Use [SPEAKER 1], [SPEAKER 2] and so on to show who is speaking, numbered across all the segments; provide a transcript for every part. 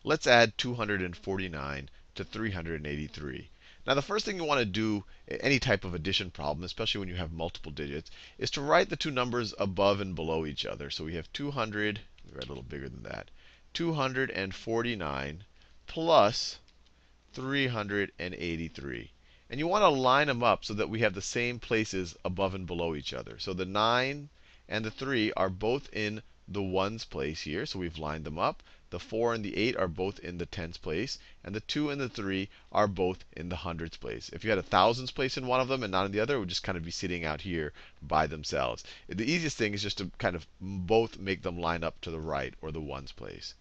[SPEAKER 1] let's add 249 to 383. Now, the first thing you want to do in any type of addition problem, especially when you have multiple digits, is to write the two numbers above and below each other. So we have 200, let me write a little bigger than that, 249 plus 383. And you want to line them up so that we have the same places above and below each other. So the 9 and the 3 are both in the ones place here, so we've lined them up. The 4 and the 8 are both in the tens place, and the 2 and the 3 are both in the hundreds place. If you had a thousands place in one of them and not in the other, it would just kind of be sitting out here by themselves. The easiest thing is just to kind of both make them line up to the right, or the ones place.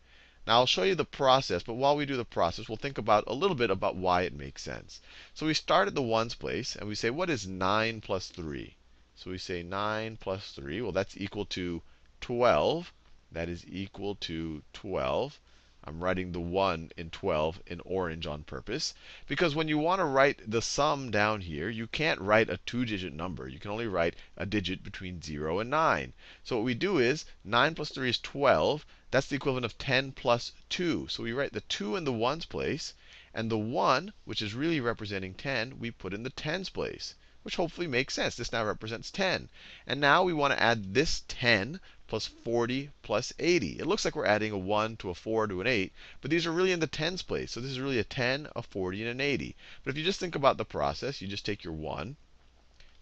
[SPEAKER 1] Now, I'll show you the process, but while we do the process, we'll think about a little bit about why it makes sense. So we start at the ones place, and we say, what is 9 plus 3? So we say 9 plus 3. Well, that's equal to 12. That is equal to 12. I'm writing the 1 in 12 in orange on purpose. Because when you want to write the sum down here, you can't write a two-digit number. You can only write a digit between 0 and 9. So what we do is 9 plus 3 is 12. That's the equivalent of 10 plus 2. So we write the 2 in the ones place. And the 1, which is really representing 10, we put in the tens place, which hopefully makes sense. This now represents 10. And now we want to add this 10 plus 40 plus 80. It looks like we're adding a 1 to a 4 to an 8, but these are really in the tens place. So this is really a 10, a 40, and an 80. But if you just think about the process, you just take your 1,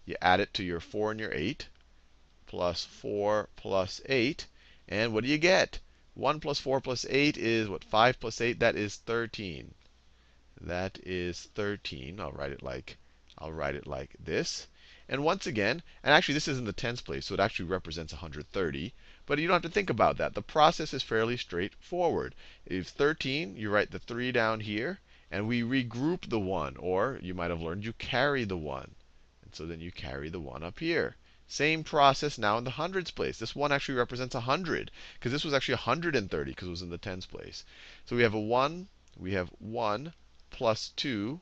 [SPEAKER 1] you add it to your 4 and your 8, plus 4 plus 8, and what do you get? 1 plus 4 plus 8 is what? 5 plus 8, that is 13. That is 13. I'll write it like this. And once again, and actually this is in the tens place, so it actually represents 130. But you don't have to think about that. The process is fairly straightforward. If 13, you write the 3 down here, and we regroup the 1. Or you might have learned you carry the 1. And so then you carry the 1 up here. Same process now in the hundreds place. This 1 actually represents 100, because this was actually 130 because it was in the tens place. So we have a 1, we have 1 plus 2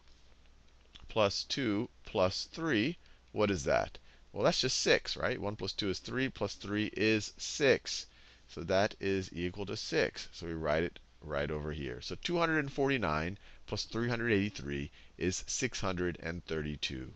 [SPEAKER 1] plus 2 plus 3. What is that? Well, that's just 6, right? 1 plus 2 is 3, plus 3 is 6. So that is equal to 6. So we write it right over here. So 249 plus 383 is 632.